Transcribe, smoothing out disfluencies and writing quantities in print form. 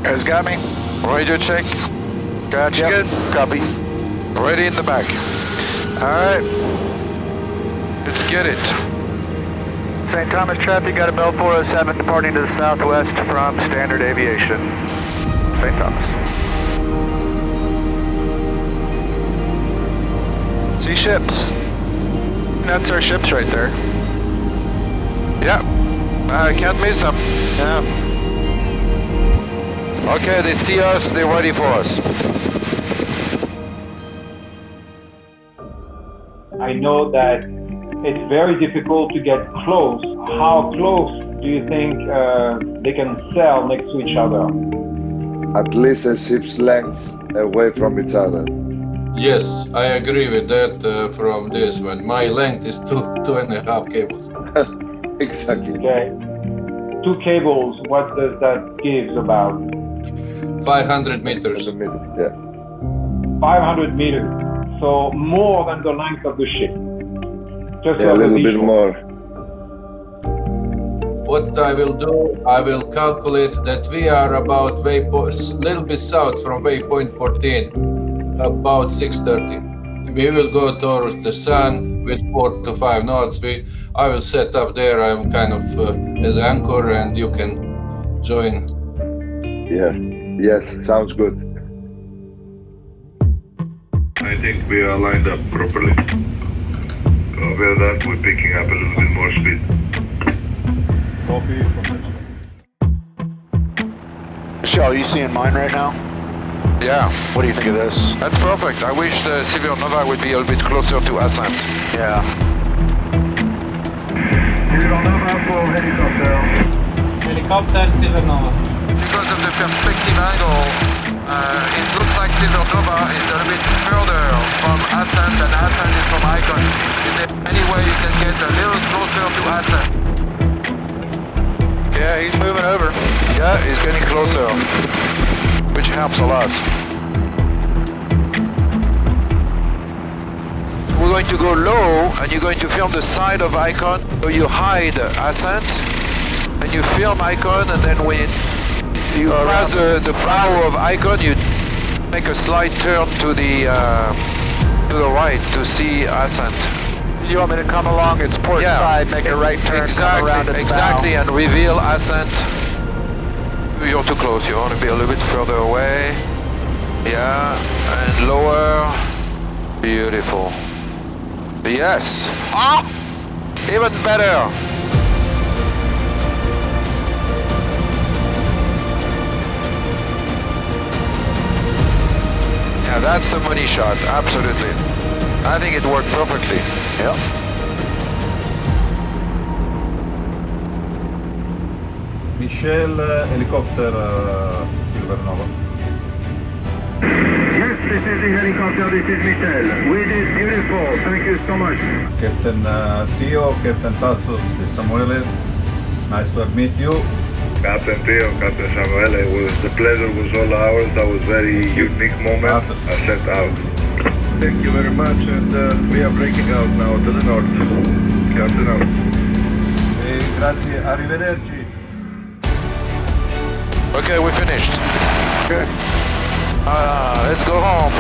Guys got me? Radio check. Gotcha. You good? Copy. Ready in the back. Alright. Let's get it. St. Thomas traffic got a Bell 407 departing to the southwest from Standard Aviation. St. Thomas. See ships. That's our ships right there. Yeah. I can't miss them. Yeah. Okay, they see us, they're ready for us. I know that it's very difficult to get close. How close do you think they can sail next to each other? At least a ship's length away from each other. Yes, I agree with that from this one. My length is 2.5 cables. Exactly. Okay. 2 cables, what does that give about? 500 In meters. the middle, yeah. 500 meters. So more than the length of the ship. Just Yeah, a as little bit visual. more. What I will do, I will calculate that we are about little bit south from waypoint 14, about 6:30. We will go towards the sun with 4 to 5 knots. I will set up there. I'm kind of as anchor, and you can join. Yeah. Yes, sounds good. I think we are lined up properly. With that, we're picking up a little bit more speed. Copy from the ship. Michelle, are you seeing mine right now? Yeah, What do you think of this? that's perfect. I wish the Silvernova would be a little bit closer to Ascent. Yeah. Silvernova for helicopter. Helicopter Silvernova. Because of the perspective angle, it looks like Silvernova is a little bit further from Ascent than Ascent is from Icon. If there's any way you can get a little closer to Ascent. Yeah, he's moving over. Yeah, he's getting closer, which helps a lot. We're going to go low, and you're going to film the side of Icon, so you hide Ascent, and you film Icon, and then when you pass the flower of Icon, you make a slight turn to the right to see Ascent. You want me to come along its port side, make a right turn, come around its exactly, and reveal Ascent. You're too close. You want to be a little bit further away. Yeah, and lower. Beautiful. Yes. Ah, even better. Yeah, that's the money shot. Absolutely. I think it worked perfectly. Yep. Michel, helicopter Silvernova. Yes, this is the helicopter. This is Michel. Wind is beautiful. Thank you so much. Captain Theo, Captain Tassos de Samuele. Nice to meet you. Captain Theo, Captain Samuele, the pleasure was all ours. That was very unique moment. I set out. Thank you very much, and we are breaking out now to the north. Captain out. Grazie, arrivederci. Okay, we finished. Good. Let's go home.